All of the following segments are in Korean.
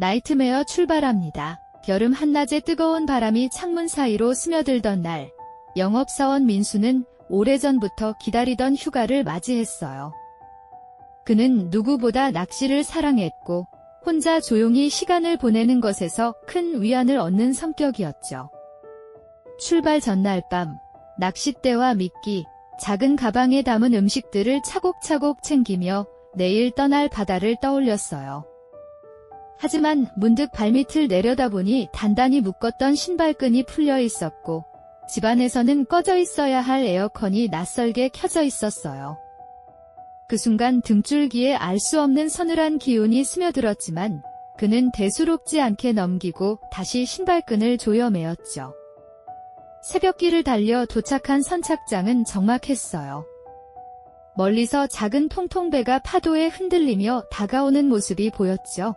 나이트메어 출발합니다. 여름 한낮에 뜨거운 바람이 창문 사이로 스며들던 날, 영업사원 민수는 오래전부터 기다리던 휴가를 맞이했어요. 그는 누구보다 낚시를 사랑했고 혼자 조용히 시간을 보내는 것에서 큰 위안을 얻는 성격이었죠. 출발 전날 밤, 낚싯대와 미끼, 작은 가방에 담은 음식들을 차곡차곡 챙기며 내일 떠날 바다를 떠올렸어요. 하지만 문득 발밑을 내려다보니 단단히 묶었던 신발끈이 풀려 있었고 집안에서는 꺼져 있어야 할 에어컨이 낯설게 켜져 있었어요. 그 순간 등줄기에 알 수 없는 서늘한 기운이 스며들었지만 그는 대수롭지 않게 넘기고 다시 신발끈을 조여매었죠. 새벽길을 달려 도착한 선착장은 적막했어요. 멀리서 작은 통통배가 파도에 흔들리며 다가오는 모습이 보였죠.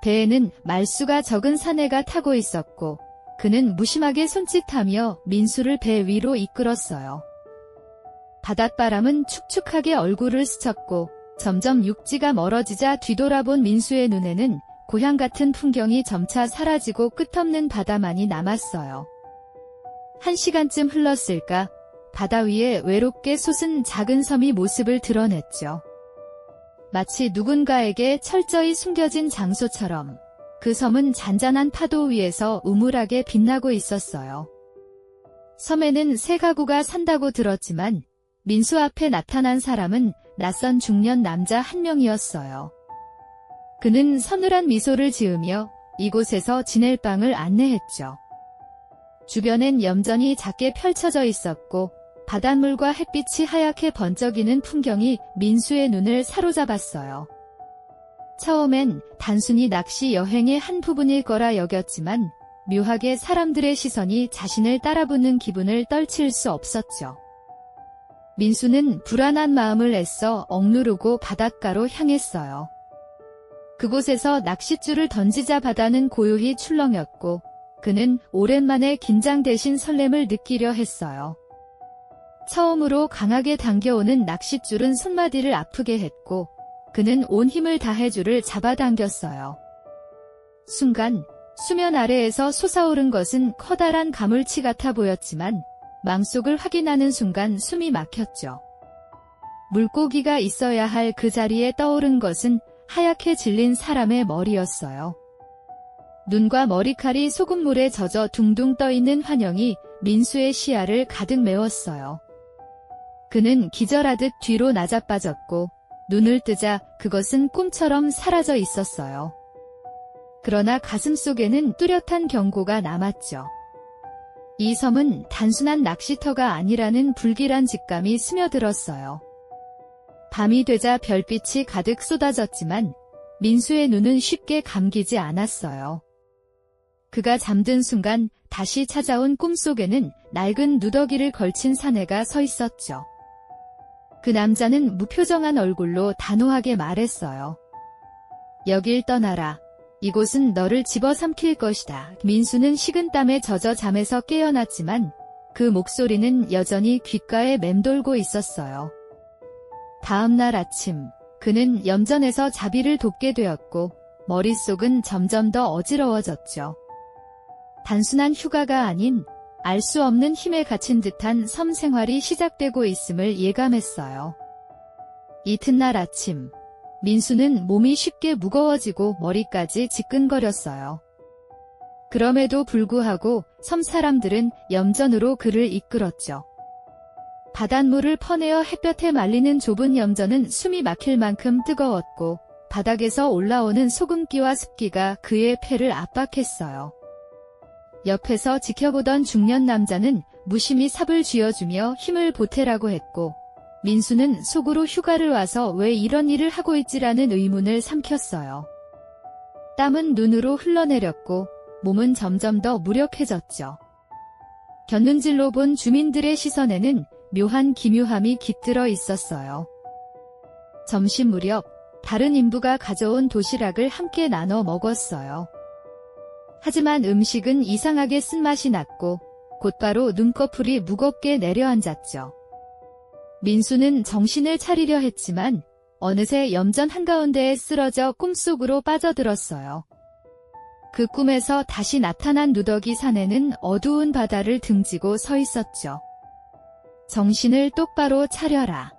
배에는 말수가 적은 사내가 타고 있었고 그는 무심하게 손짓하며 민수를 배 위로 이끌었어요. 바닷바람은 축축하게 얼굴을 스쳤고 점점 육지가 멀어지자 뒤돌아본 민수의 눈에는 고향 같은 풍경이 점차 사라지고 끝없는 바다만이 남았어요. 1시간쯤 흘렀을까 바다 위에 외롭게 솟은 작은 섬이 모습을 드러냈죠. 마치 누군가에게 철저히 숨겨진 장소처럼 그 섬은 잔잔한 파도 위에서 우물하게 빛나고 있었어요. 섬에는 세 가구가 산다고 들었지만 민수 앞에 나타난 사람은 낯선 중년 남자 한 명이었어요. 그는 서늘한 미소를 지으며 이곳에서 지낼 방을 안내했죠. 주변엔 염전이 작게 펼쳐져 있었고 바닷물과 햇빛이 하얗게 번쩍이는 풍경이 민수의 눈을 사로잡았어요. 처음엔 단순히 낚시 여행의 한 부분일 거라 여겼지만 묘하게 사람들의 시선이 자신을 따라붙는 기분을 떨칠 수 없었죠. 민수는 불안한 마음을 애써 억누르고 바닷가로 향했어요. 그곳에서 낚싯줄을 던지자 바다는 고요히 출렁였고 그는 오랜만에 긴장 대신 설렘을 느끼려 했어요. 처음으로 강하게 당겨오는 낚싯줄은 손마디를 아프게 했고 그는 온 힘을 다해 줄을 잡아당겼어요. 순간 수면 아래에서 솟아오른 것은 커다란 가물치 같아 보였지만 망속을 확인하는 순간 숨이 막혔죠. 물고기가 있어야 할 그 자리에 떠오른 것은 하얗게 질린 사람의 머리였어요. 눈과 머리칼이 소금물에 젖어 둥둥 떠있는 환영이 민수의 시야를 가득 메웠어요. 그는 기절하듯 뒤로 나자빠졌고 눈을 뜨자 그것은 꿈처럼 사라져 있었어요. 그러나 가슴속에는 뚜렷한 경고가 남았죠. 이 섬은 단순한 낚시터가 아니라는 불길한 직감이 스며들었어요. 밤이 되자 별빛이 가득 쏟아졌지만 민수의 눈은 쉽게 감기지 않았어요. 그가 잠든 순간 다시 찾아온 꿈속에는 낡은 누더기를 걸친 사내가 서 있었죠. 그 남자는 무표정한 얼굴로 단호하게 말했어요. 여길 떠나라. 이곳은 너를 집어삼킬 것이다. 민수는 식은땀에 젖어 잠에서 깨어났지만 그 목소리는 여전히 귓가에 맴돌고 있었어요. 다음 날 아침, 그는 염전에서 자비를 돕게 되었고 머릿속은 점점 더 어지러워졌죠. 단순한 휴가가 아닌 알 수 없는 힘에 갇힌 듯한 섬 생활이 시작되고 있음을 예감했어요. 이튿날 아침, 민수는 몸이 쉽게 무거워지고 머리까지 지끈거렸어요. 그럼에도 불구하고 섬 사람들은 염전으로 그를 이끌었죠. 바닷물을 퍼내어 햇볕에 말리는 좁은 염전은 숨이 막힐 만큼 뜨거웠고 바닥에서 올라오는 소금기와 습기가 그의 폐를 압박했어요. 옆에서 지켜보던 중년 남자는 무심히 삽을 쥐어주며 힘을 보태라고 했고 민수는 속으로 휴가를 와서 왜 이런 일을 하고 있지라는 의문을 삼켰어요. 땀은 눈으로 흘러내렸고 몸은 점점 더 무력해졌죠. 곁눈질로 본 주민들의 시선에는 묘한 기묘함이 깃들어 있었어요. 점심 무렵 다른 인부가 가져온 도시락을 함께 나눠 먹었어요. 하지만 음식은 이상하게 쓴맛이 났고 곧바로 눈꺼풀이 무겁게 내려앉았죠. 민수는 정신을 차리려 했지만 어느새 염전 한가운데에 쓰러져 꿈속으로 빠져들었어요. 그 꿈에서 다시 나타난 누더기 사내는 어두운 바다를 등지고 서 있었죠. 정신을 똑바로 차려라.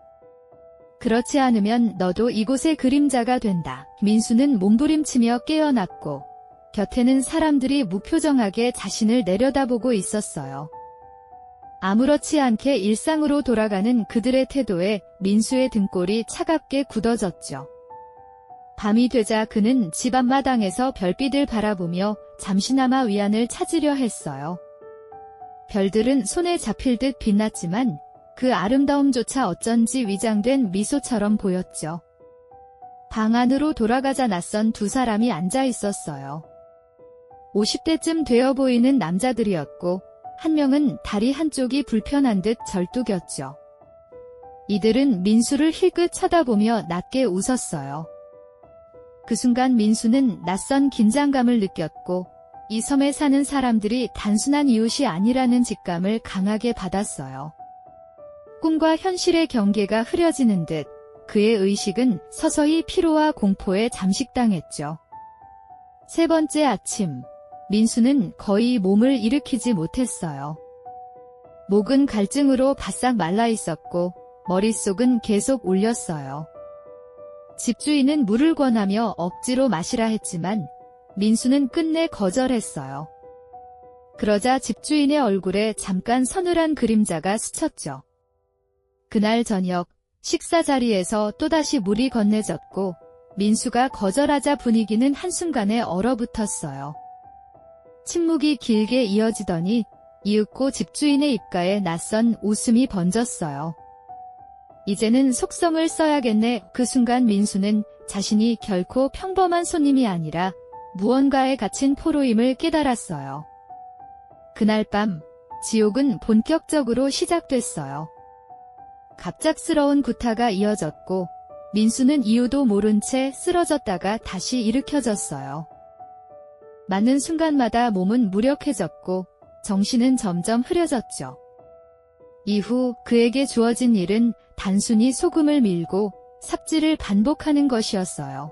그렇지 않으면 너도 이곳의 그림자가 된다. 민수는 몸부림치며 깨어났고 곁에는 사람들이 무표정하게 자신을 내려다보고 있었어요. 아무렇지 않게 일상으로 돌아가는 그들의 태도에 민수의 등골이 차갑게 굳어졌죠. 밤이 되자 그는 집 앞마당에서 별빛을 바라보며 잠시나마 위안을 찾으려 했어요. 별들은 손에 잡힐 듯 빛났지만 그 아름다움조차 어쩐지 위장된 미소처럼 보였죠. 방 안으로 돌아가자 낯선 두 사람이 앉아 있었어요. 50대쯤 되어 보이는 남자들이었고 한 명은 다리 한쪽이 불편한 듯 절뚝였죠. 이들은 민수를 힐끗 쳐다보며 낮게 웃었어요. 그 순간 민수는 낯선 긴장감을 느꼈고 이 섬에 사는 사람들이 단순한 이웃이 아니라는 직감을 강하게 받았어요. 꿈과 현실의 경계가 흐려지는 듯 그의 의식은 서서히 피로와 공포에 잠식당했죠. 세 번째 아침, 민수는 거의 몸을 일으키지 못했어요. 목은 갈증으로 바싹 말라 있었고 머릿속은 계속 울렸어요. 집주인은 물을 권하며 억지로 마시라 했지만 민수는 끝내 거절했어요. 그러자 집주인의 얼굴에 잠깐 서늘한 그림자가 스쳤죠. 그날 저녁 식사 자리에서 또다시 물이 건네졌고 민수가 거절하자 분위기는 한순간에 얼어붙었어요. 침묵이 길게 이어지더니 이윽고 집주인의 입가에 낯선 웃음이 번졌어요. 이제는 속성을 써야겠네. 그 순간 민수는 자신이 결코 평범한 손님이 아니라 무언가에 갇힌 포로임을 깨달았어요. 그날 밤 지옥은 본격적으로 시작됐어요. 갑작스러운 구타가 이어졌고 민수는 이유도 모른 채 쓰러졌다가 다시 일으켜졌어요. 맞는 순간마다 몸은 무력해졌고 정신은 점점 흐려졌죠. 이후 그에게 주어진 일은 단순히 소금을 밀고 삽질을 반복하는 것이었어요.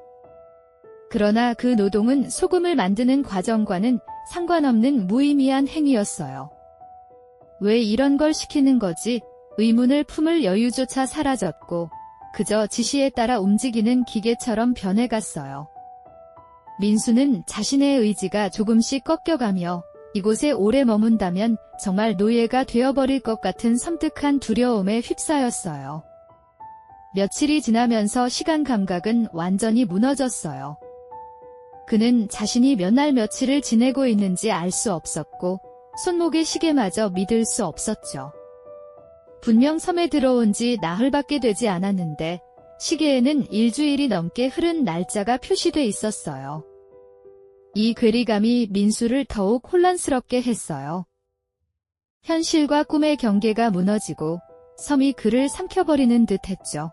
그러나 그 노동은 소금을 만드는 과정과는 상관없는 무의미한 행위였어요. 왜 이런 걸 시키는 거지? 의문을 품을 여유조차 사라졌고 그저 지시에 따라 움직이는 기계처럼 변해갔어요. 민수는 자신의 의지가 조금씩 꺾여가며 이곳에 오래 머문다면 정말 노예가 되어버릴 것 같은 섬뜩한 두려움에 휩싸였어요. 며칠이 지나면서 시간 감각은 완전히 무너졌어요. 그는 자신이 몇 날 며칠을 지내고 있는지 알 수 없었고 손목의 시계마저 믿을 수 없었죠. 분명 섬에 들어온 지 나흘밖에 되지 않았는데 시계에는 일주일이 넘게 흐른 날짜가 표시돼 있었어요. 이 괴리감이 민수를 더욱 혼란스럽게 했어요. 현실과 꿈의 경계가 무너지고 섬이 그를 삼켜버리는 듯했죠.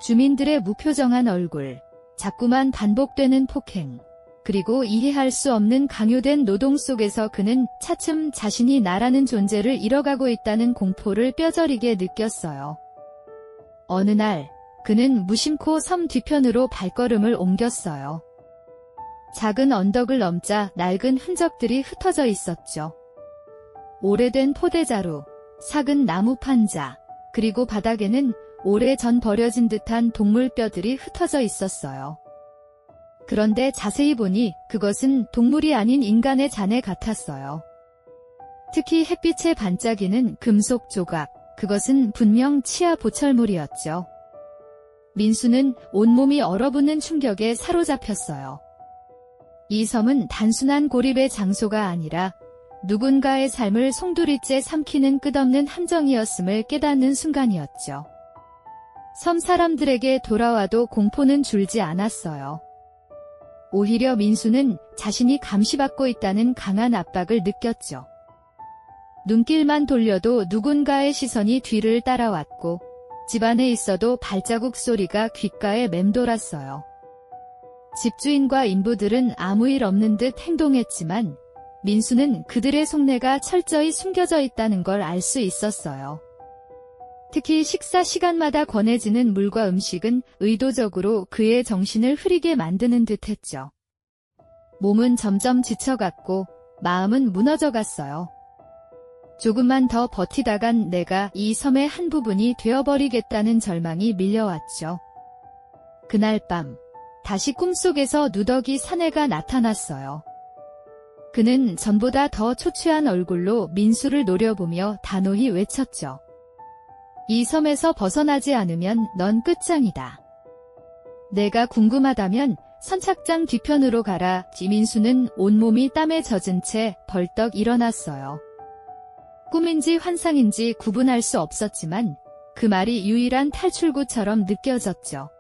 주민들의 무표정한 얼굴, 자꾸만 반복되는 폭행, 그리고 이해할 수 없는 강요된 노동 속에서 그는 차츰 자신이 나라는 존재를 잃어가고 있다는 공포를 뼈저리게 느꼈어요. 어느 날 그는 무심코 섬 뒤편으로 발걸음을 옮겼어요. 작은 언덕을 넘자 낡은 흔적들이 흩어져 있었죠. 오래된 포대자루, 삭은 나무 판자, 그리고 바닥에는 오래전 버려진 듯한 동물 뼈들이 흩어져 있었어요. 그런데 자세히 보니 그것은 동물이 아닌 인간의 잔해 같았어요. 특히 햇빛에 반짝이는 금속 조각, 그것은 분명 치아 보철물이었죠. 민수는 온몸이 얼어붙는 충격에 사로잡혔어요. 이 섬은 단순한 고립의 장소가 아니라 누군가의 삶을 송두리째 삼키는 끝없는 함정이었음을 깨닫는 순간이었죠. 섬 사람들에게 돌아와도 공포는 줄지 않았어요. 오히려 민수는 자신이 감시받고 있다는 강한 압박을 느꼈죠. 눈길만 돌려도 누군가의 시선이 뒤를 따라왔고 집안에 있어도 발자국 소리가 귓가에 맴돌았어요. 집주인과 인부들은 아무 일 없는 듯 행동했지만 민수는 그들의 속내가 철저히 숨겨져 있다는 걸 알 수 있었어요. 특히 식사 시간마다 권해지는 물과 음식은 의도적으로 그의 정신을 흐리게 만드는 듯 했죠. 몸은 점점 지쳐갔고 마음은 무너져갔어요. 조금만 더 버티다간 내가 이 섬의 한 부분이 되어버리겠다는 절망이 밀려왔죠. 그날 밤 다시 꿈속에서 누더기 사내가 나타났어요. 그는 전보다 더 초췌한 얼굴로 민수를 노려보며 단호히 외쳤죠. 이 섬에서 벗어나지 않으면 넌 끝장이다. 내가 궁금하다면 선착장 뒤편으로 가라. 민수는 온몸이 땀에 젖은 채 벌떡 일어났어요. 꿈인지 환상인지 구분할 수 없었지만 그 말이 유일한 탈출구처럼 느껴졌죠.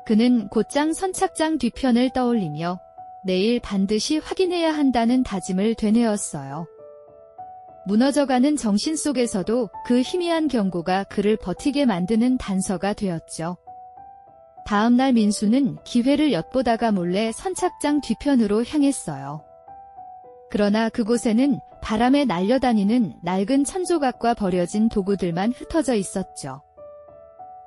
그는 곧장 선착장 뒤편을 떠올리며 내일 반드시 확인해야 한다는 다짐을 되뇌었어요. 무너져가는 정신 속에서도 그 희미한 경고가 그를 버티게 만드는 단서가 되었죠. 다음날 민수는 기회를 엿보다가 몰래 선착장 뒤편으로 향했어요. 그러나 그곳에는 바람에 날려다니는 낡은 천조각과 버려진 도구들만 흩어져 있었죠.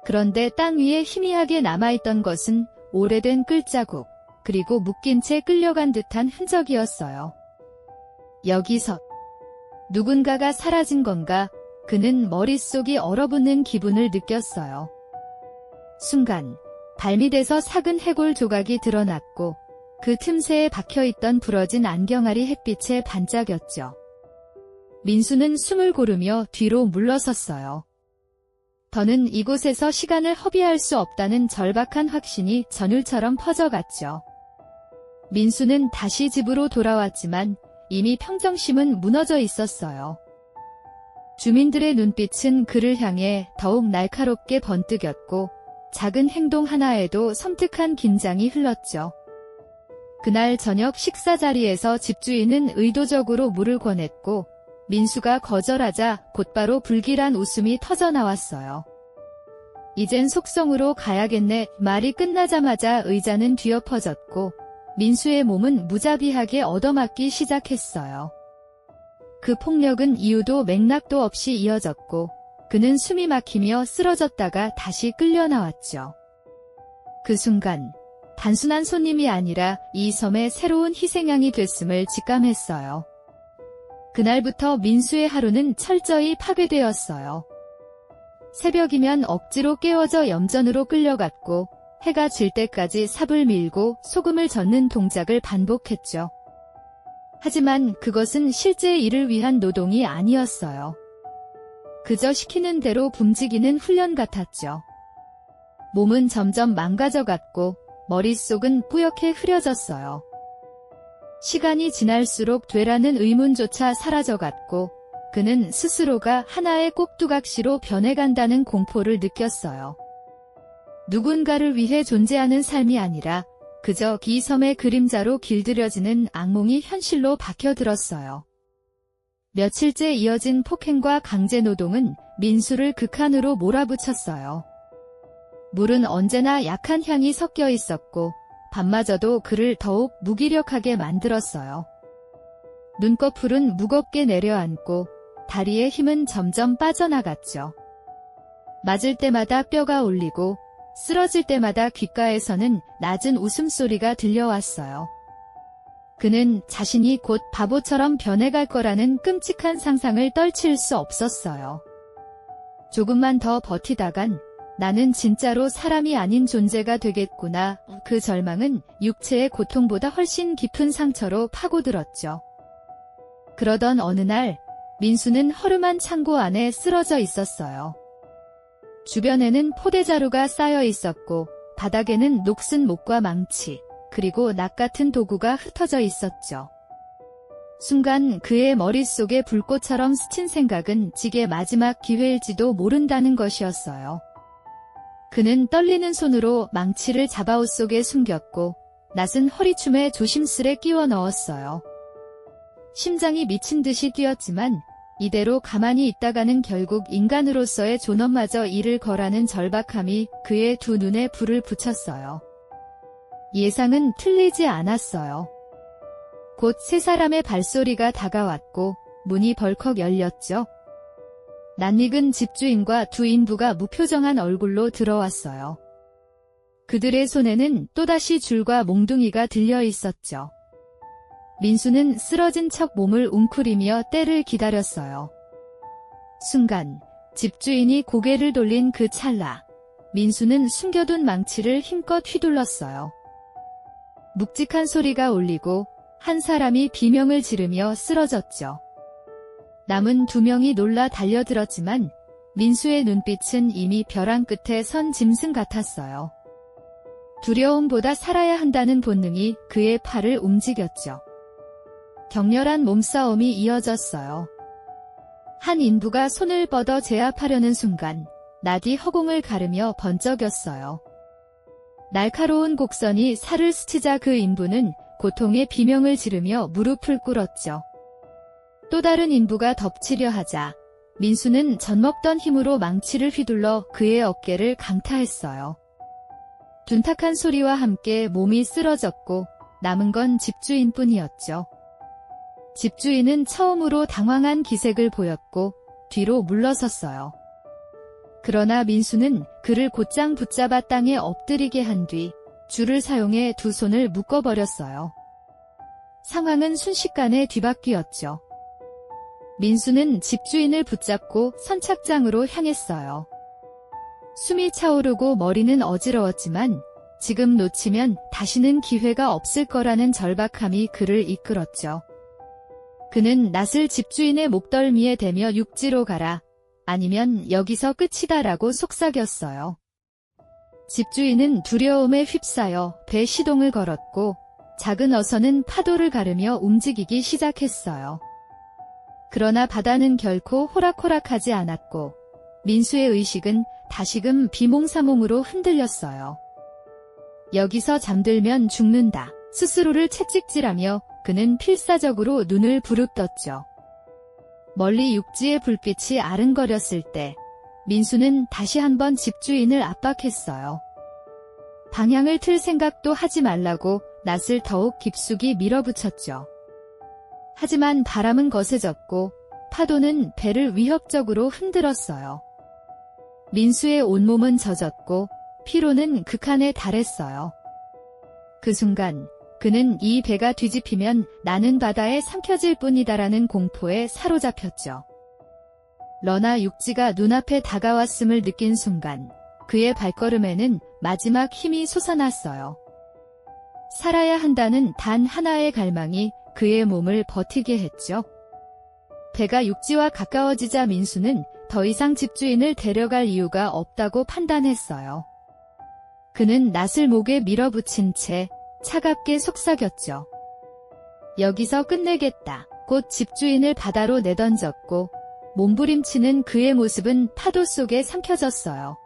그런데 땅 위에 희미하게 남아있던 것은 오래된 끌자국, 그리고 묶인 채 끌려간 듯한 흔적이었어요. 여기서 누군가가 사라진 건가? 그는 머릿속이 얼어붙는 기분을 느꼈어요. 순간 발밑에서 삭은 해골 조각이 드러났고 그 틈새에 박혀있던 부러진 안경알이 햇빛에 반짝였죠. 민수는 숨을 고르며 뒤로 물러섰어요. 더는 이곳에서 시간을 허비할 수 없다는 절박한 확신이 전율처럼 퍼져갔죠. 민수는 다시 집으로 돌아왔지만 이미 평정심은 무너져 있었어요. 주민들의 눈빛은 그를 향해 더욱 날카롭게 번뜩였고 작은 행동 하나에도 섬뜩한 긴장이 흘렀죠. 그날 저녁 식사 자리에서 집주인은 의도적으로 물을 권했고 민수가 거절하자 곧바로 불길한 웃음이 터져나왔어요. 이젠 속성으로 가야겠네. 말이 끝나자마자 의자는 뒤엎어졌고 민수의 몸은 무자비하게 얻어맞기 시작했어요. 그 폭력은 이유도 맥락도 없이 이어졌고 그는 숨이 막히며 쓰러졌다가 다시 끌려 나왔죠. 그 순간 단순한 손님이 아니라 이 섬의 새로운 희생양이 됐음을 직감했어요. 그날부터 민수의 하루는 철저히 파괴되었어요. 새벽이면 억지로 깨워져 염전으로 끌려갔고 해가 질 때까지 삽을 밀고 소금을 젓는 동작을 반복했죠. 하지만 그것은 실제 일을 위한 노동이 아니었어요. 그저 시키는 대로 굶지기는 훈련 같았죠. 몸은 점점 망가져갔고 머릿속은 뿌옇게 흐려졌어요. 시간이 지날수록 되라는 의문조차 사라져갔고 그는 스스로가 하나의 꼭두각시로 변해간다는 공포를 느꼈어요. 누군가를 위해 존재하는 삶이 아니라 그저 이 섬의 그림자로 길들여지는 악몽이 현실로 박혀들었어요. 며칠째 이어진 폭행과 강제노동은 민수를 극한으로 몰아붙였어요. 물은 언제나 약한 향이 섞여 있었고 밤마저도 그를 더욱 무기력하게 만들었어요. 눈꺼풀은 무겁게 내려앉고 다리의 힘은 점점 빠져나갔죠. 맞을 때마다 뼈가 울리고 쓰러질 때마다 귓가에서는 낮은 웃음소리가 들려왔어요. 그는 자신이 곧 바보처럼 변해갈 거라는 끔찍한 상상을 떨칠 수 없었어요. 조금만 더 버티다간 나는 진짜로 사람이 아닌 존재가 되겠구나. 그 절망은 육체의 고통보다 훨씬 깊은 상처로 파고들었죠. 그러던 어느 날 민수는 허름한 창고 안에 쓰러져 있었어요. 주변에는 포대자루가 쌓여 있었고 바닥에는 녹슨 목과 망치, 그리고 낫 같은 도구가 흩어져 있었죠. 순간 그의 머릿속에 불꽃처럼 스친 생각은 지게 마지막 기회일지도 모른다는 것이었어요. 그는 떨리는 손으로 망치를 잡아옷 속에 숨겼고 낫은 허리춤에 조심스레 끼워 넣었어요. 심장이 미친 듯이 뛰었지만 이대로 가만히 있다가는 결국 인간으로서의 존엄마저 잃을 거라는 절박함이 그의 두 눈에 불을 붙였어요. 예상은 틀리지 않았어요. 곧 세 사람의 발소리가 다가왔고 문이 벌컥 열렸죠. 낯익은 집주인과 두 인부가 무표정한 얼굴로 들어왔어요. 그들의 손에는 또다시 줄과 몽둥이가 들려 있었죠. 민수는 쓰러진 척 몸을 웅크리며 때를 기다렸어요. 순간 집주인이 고개를 돌린 그 찰나 민수는 숨겨둔 망치를 힘껏 휘둘렀어요. 묵직한 소리가 울리고 한 사람이 비명을 지르며 쓰러졌죠. 남은 두 명이 놀라 달려들었지만 민수의 눈빛은 이미 벼랑 끝에 선 짐승 같았어요. 두려움보다 살아야 한다는 본능이 그의 팔을 움직였죠. 격렬한 몸싸움이 이어졌어요. 한 인부가 손을 뻗어 제압하려는 순간 낫이 허공을 가르며 번쩍였어요. 날카로운 곡선이 살을 스치자 그 인부는 고통의 비명을 지르며 무릎을 꿇었죠. 또 다른 인부가 덮치려 하자 민수는 젖먹던 힘으로 망치를 휘둘러 그의 어깨를 강타했어요. 둔탁한 소리와 함께 몸이 쓰러졌고 남은 건 집주인뿐이었죠. 집주인은 처음으로 당황한 기색을 보였고 뒤로 물러섰어요. 그러나 민수는 그를 곧장 붙잡아 땅에 엎드리게 한 뒤 줄을 사용해 두 손을 묶어버렸어요. 상황은 순식간에 뒤바뀌었죠. 민수는 집주인을 붙잡고 선착장으로 향했어요. 숨이 차오르고 머리는 어지러웠지만 지금 놓치면 다시는 기회가 없을 거라는 절박함이 그를 이끌었죠. 그는 낫을 집주인의 목덜미에 대며 육지로 가라, 아니면 여기서 끝이다라고 속삭였어요. 집주인은 두려움에 휩싸여 배 시동을 걸었고 작은 어선은 파도를 가르며 움직이기 시작했어요. 그러나 바다는 결코 호락호락하지 않았고 민수의 의식은 다시금 비몽사몽으로 흔들렸어요. 여기서 잠들면 죽는다. 스스로를 채찍질하며 그는 필사적으로 눈을 부릅떴죠. 멀리 육지의 불빛이 아른거렸을 때 민수는 다시 한번 집주인을 압박했어요. 방향을 틀 생각도 하지 말라고 낫을 더욱 깊숙이 밀어붙였죠. 하지만 바람은 거세졌고 파도는 배를 위협적으로 흔들었어요. 민수의 온몸은 젖었고 피로는 극한에 달했어요. 그 순간 그는 이 배가 뒤집히면 나는 바다에 삼켜질 뿐이다라는 공포에 사로잡혔죠. 러나 육지가 눈앞에 다가왔음을 느낀 순간 그의 발걸음에는 마지막 힘이 솟아났어요. 살아야 한다는 단 하나의 갈망이 그의 몸을 버티게 했죠. 배가 육지와 가까워지자 민수는 더 이상 집주인을 데려갈 이유가 없다고 판단했어요. 그는 낫을 목에 밀어붙인 채 차갑게 속삭였죠. 여기서 끝내겠다. 곧 집주인을 바다로 내던졌고 몸부림치는 그의 모습은 파도 속에 삼켜졌어요.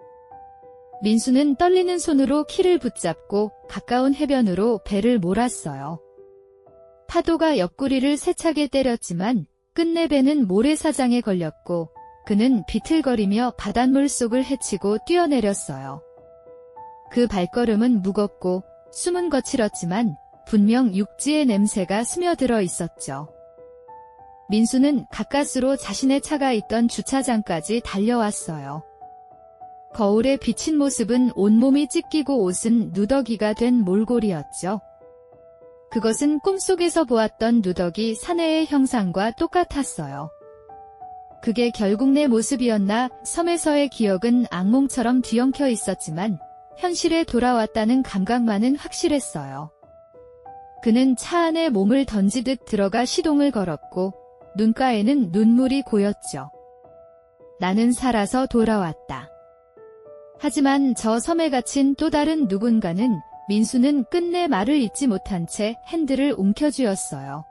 민수는 떨리는 손으로 키를 붙잡고 가까운 해변으로 배를 몰았어요. 파도가 옆구리를 세차게 때렸지만 끝내 배는 모래사장에 걸렸고 그는 비틀거리며 바닷물 속을 헤치고 뛰어내렸어요. 그 발걸음은 무겁고 숨은 거칠었지만 분명 육지의 냄새가 스며들어 있었죠. 민수는 가까스로 자신의 차가 있던 주차장까지 달려왔어요. 거울에 비친 모습은 온몸이 찢기고 옷은 누더기가 된 몰골이었죠. 그것은 꿈속에서 보았던 누더기 사내의 형상과 똑같았어요. 그게 결국 내 모습이었나. 섬에서의 기억은 악몽처럼 뒤엉켜 있었지만 현실에 돌아왔다는 감각만은 확실했어요. 그는 차 안에 몸을 던지듯 들어가 시동을 걸었고 눈가에는 눈물이 고였죠. 나는 살아서 돌아왔다. 하지만 저 섬에 갇힌 또 다른 누군가는 민수는 끝내 말을 잇지 못한 채 핸들을 움켜쥐었어요.